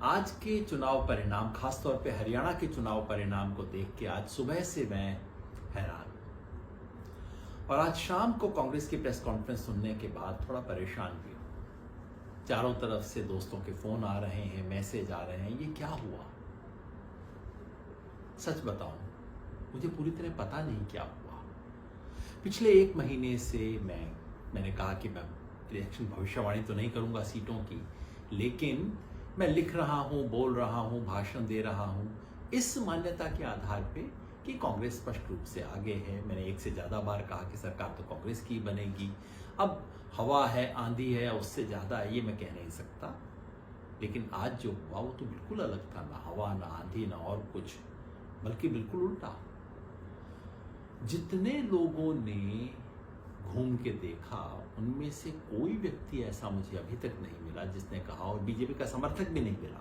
आज के चुनाव परिणाम, खासतौर पे हरियाणा के चुनाव परिणाम को देख के आज सुबह से मैं हैरान हूं। और आज शाम को कांग्रेस की प्रेस कॉन्फ्रेंस सुनने के बाद थोड़ा परेशान भी हूं। चारों तरफ से दोस्तों के फोन आ रहे हैं, मैसेज आ रहे हैं, ये क्या हुआ? सच बताऊं, मुझे पूरी तरह पता नहीं क्या हुआ। पिछले 1 महीने से मैंने कहा कि मैं इलेक्शन भविष्यवाणी तो नहीं करूंगा सीटों की, लेकिन मैं लिख रहा हूं, बोल रहा हूं, भाषण दे रहा हूं इस मान्यता के आधार पे कि कांग्रेस स्पष्ट रूप से आगे है। मैंने 1 से ज्यादा बार कहा कि सरकार तो कांग्रेस की बनेगी। अब हवा है, आंधी है, उससे ज्यादा है ये मैं कह नहीं सकता, लेकिन आज जो हुआ वो तो बिल्कुल अलग था। ना हवा, ना आंधी, ना और कुछ, बल्कि बिल्कुल उल्टा। जितने लोगों ने घूम के देखा उनमें से कोई व्यक्ति ऐसा मुझे अभी तक नहीं मिला जिसने कहा, और बीजेपी का समर्थक भी नहीं मिला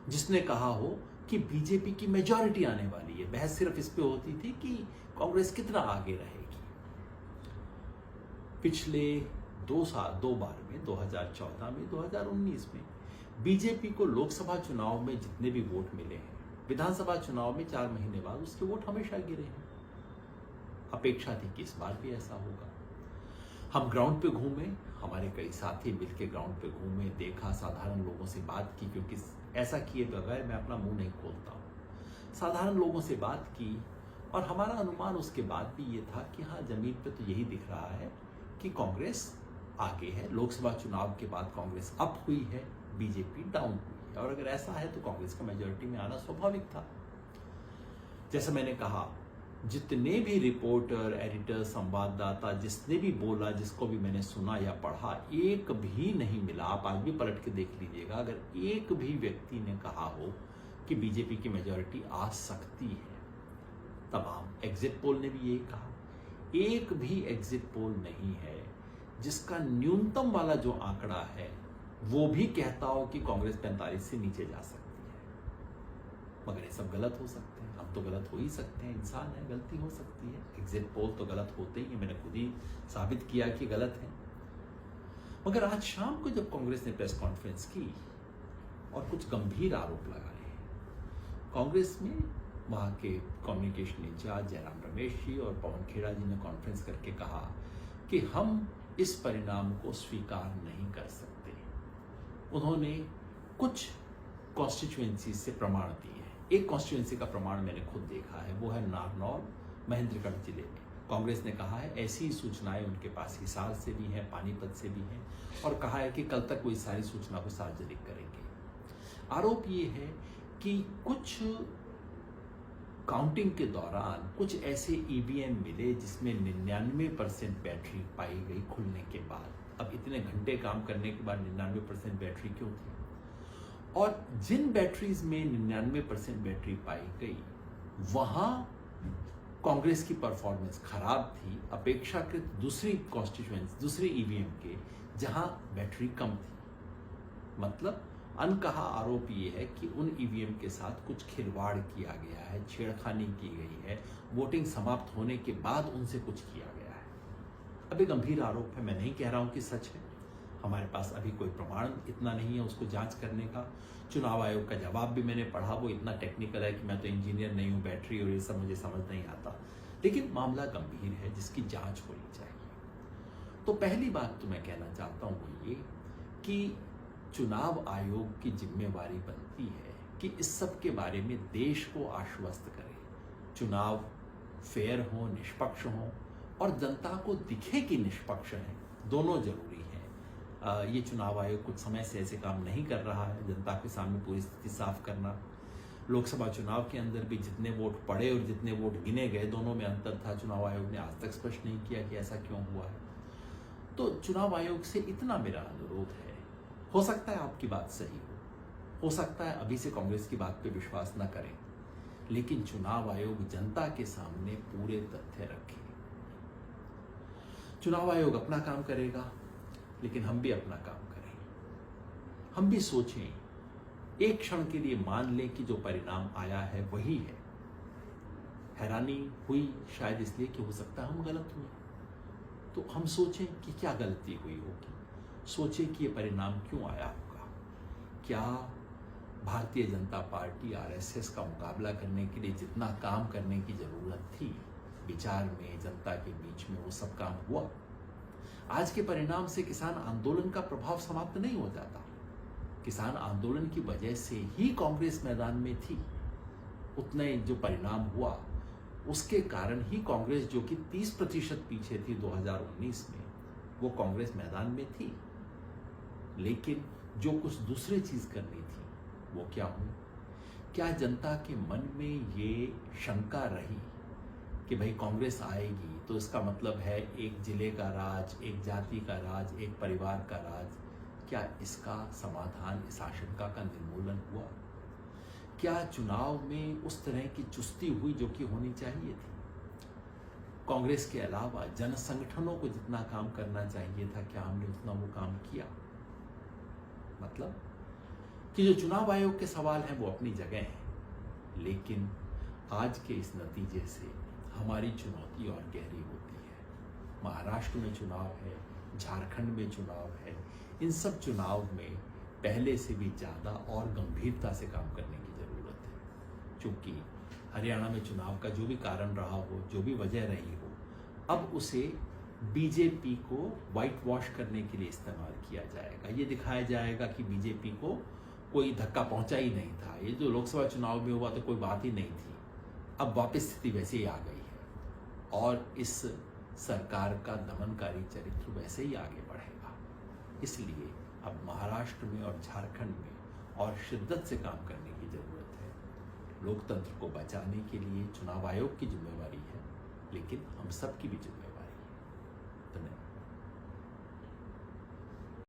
जिसने कहा हो कि बीजेपी की मेजॉरिटी आने वाली है। बहस सिर्फ इस पे होती थी कि कांग्रेस कितना आगे रहेगी। पिछले 2 बार में, 2014 में, 2019 में बीजेपी को लोकसभा चुनाव में जितने भी वोट मिले हैं, विधानसभा चुनाव में 4 महीने बाद उसके वोट हमेशा गिरे हैं। अपेक्षा थी कि इस बार भी ऐसा होगा। हम ग्राउंड पे घूमे, हमारे कई साथी मिलकर ग्राउंड पे घूमे, देखा, साधारण लोगों से बात की, क्योंकि ऐसा किए बगैर मैं अपना मुंह नहीं खोलता हूं। साधारण लोगों से बात की और हमारा अनुमान उसके बाद भी ये था कि हाँ, जमीन पे तो यही दिख रहा है कि कांग्रेस आगे है। लोकसभा चुनाव के बाद कांग्रेस अप हुई है, बीजेपी डाउन हुई है, और अगर ऐसा है तो कांग्रेस का मेजॉरिटी में आना स्वाभाविक था। जैसे मैंने कहा, जितने भी रिपोर्टर, एडिटर, संवाददाता, जिसने भी बोला, जिसको भी मैंने सुना या पढ़ा, एक भी नहीं मिला। आप आज भी पलट के देख लीजिएगा, अगर एक भी व्यक्ति ने कहा हो कि बीजेपी की मेजॉरिटी आ सकती है। तमाम एग्जिट पोल ने भी यही कहा। एक भी एग्जिट पोल नहीं है जिसका न्यूनतम वाला जो आंकड़ा है वो भी कहता हो कि कांग्रेस 45 से नीचे जा सकती है। मगर ये सब गलत हो सकते हैं। हम तो गलत हो ही सकते हैं, इंसान है, गलती हो सकती है। एग्जिट पोल तो गलत होते ही हैं, मैंने खुद ही साबित किया कि गलत है। मगर आज शाम को जब कांग्रेस ने प्रेस कॉन्फ्रेंस की और कुछ गंभीर आरोप लगाए, कांग्रेस में वहां के कम्युनिकेशन इंचार्ज जयराम रमेश जी और पवन खेड़ा जी ने कॉन्फ्रेंस करके कहा कि हम इस परिणाम को स्वीकार नहीं कर सकते। उन्होंने कुछ कॉन्स्टिट्यूएंसी से प्रमाण दिए हैं। एक कॉन्स्टिट्यूएंसी का प्रमाण मैंने खुद देखा है, वो है नारनौल, महेंद्रगढ़ जिले में। कांग्रेस ने कहा है ऐसी सूचनाएं उनके पास हिसार से भी हैं, पानीपत से भी हैं, और कहा है कि कल तक वो इस सारी सूचना को सार्वजनिक करेंगे। आरोप ये है कि कुछ काउंटिंग के दौरान कुछ ऐसे ईवीएम मिले जिसमें 99% बैटरी पाई गई खुलने के बाद। अब इतने घंटे काम करने के बाद 99% बैटरी क्यों थी? और जिन बैटरीज में 99% बैटरी पाई गई, वहां कांग्रेस की परफॉर्मेंस खराब थी अपेक्षाकृत दूसरी कॉन्स्टिट्यूएंसी, दूसरी ईवीएम के, जहां बैटरी कम थी। मतलब अनकहा आरोप ये है कि उन ईवीएम के साथ कुछ खिलवाड़ किया गया है, छेड़खानी की गई है, वोटिंग समाप्त होने के बाद उनसे कुछ किया गया है। अब एक गंभीर आरोप है, मैं नहीं कह रहा हूं कि सच है, हमारे पास अभी कोई प्रमाण इतना नहीं है उसको जांच करने का। चुनाव आयोग का जवाब भी मैंने पढ़ा, वो इतना टेक्निकल है कि मैं तो इंजीनियर नहीं हूं, बैटरी और ये सब मुझे समझ नहीं आता, लेकिन मामला गंभीर है जिसकी जांच होनी चाहिए। तो पहली बात तो मैं कहना चाहता हूं वो ये कि चुनाव आयोग की जिम्मेवारी बनती है कि इस सब के बारे में देश को आश्वस्त करे। चुनाव फेयर हो, निष्पक्ष हो, और जनता को दिखे कि निष्पक्ष है, दोनों जरूरी है। ये चुनाव आयोग कुछ समय से ऐसे काम नहीं कर रहा है। जनता के सामने पूरी स्थिति साफ करना, लोकसभा चुनाव के अंदर भी जितने वोट पड़े और जितने वोट गिने गए, दोनों में अंतर था। चुनाव आयोग ने आज तक स्पष्ट नहीं किया कि ऐसा क्यों हुआ है। तो चुनाव आयोग से इतना मेरा अनुरोध है, हो सकता है आपकी बात सही हो सकता है अभी से कांग्रेस की बात पे विश्वास न करें, लेकिन चुनाव आयोग जनता के सामने पूरे तथ्य रखे। चुनाव आयोग अपना काम करेगा, लेकिन हम भी अपना काम करें। हम भी सोचें, एक क्षण के लिए मान लें कि जो परिणाम आया है वही है। हैरानी हुई शायद इसलिए कि हो सकता है हम गलत हुए, तो हम सोचें कि क्या गलती हुई होगी, सोचें कि ये परिणाम क्यों आया होगा। क्या भारतीय जनता पार्टी आरएसएस का मुकाबला करने के लिए जितना काम करने की जरूरत थी विचार में, जनता के बीच में, वो सब काम हुआ। आज के परिणाम से किसान आंदोलन का प्रभाव समाप्त नहीं हो जाता। किसान आंदोलन की वजह से ही कांग्रेस मैदान में थी। उतने जो परिणाम हुआ उसके कारण ही कांग्रेस, जो कि 30% पीछे थी 2019 में, वो कांग्रेस मैदान में थी। लेकिन जो कुछ दूसरी चीज करनी थी वो क्या हुई? क्या जनता के मन में ये शंका रही कि भाई कांग्रेस आएगी तो इसका मतलब है एक जिले का राज, एक जाति का राज, एक परिवार का राज? क्या इसका समाधान, इस आशंका का निर्मूलन हुआ? क्या चुनाव में उस तरह की चुस्ती हुई जो कि होनी चाहिए थी? कांग्रेस के अलावा जन संगठनों को जितना काम करना चाहिए था, क्या हमने उतना वो काम किया? मतलब कि जो चुनाव आयोग के सवाल हैं वो अपनी जगह हैं, लेकिन आज के इस नतीजे से हमारी चुनौती और गहरी होती है। महाराष्ट्र में चुनाव है, झारखंड में चुनाव है। इन सब चुनाव में पहले से भी ज़्यादा और गंभीरता से काम करने की ज़रूरत है। क्योंकि हरियाणा में चुनाव का जो भी कारण रहा हो, जो भी वजह रही हो, अब उसे बीजेपी को वाइट वॉश करने के लिए इस्तेमाल किया जाएगा। ये दिखाया जाएगा कि बीजेपी को कोई धक्का पहुंचा ही नहीं था, ये जो लोकसभा चुनाव में हुआ तो कोई बात ही नहीं थी। अब वापस स्थिति वैसे ही आ गई है और इस सरकार का दमनकारी चरित्र वैसे ही आगे बढ़ेगा। इसलिए अब महाराष्ट्र में और झारखंड में और शिद्दत से काम करने की जरूरत है। लोकतंत्र को बचाने के लिए चुनाव आयोग की जिम्मेवारी है, लेकिन हम सब की भी जिम्मेवारी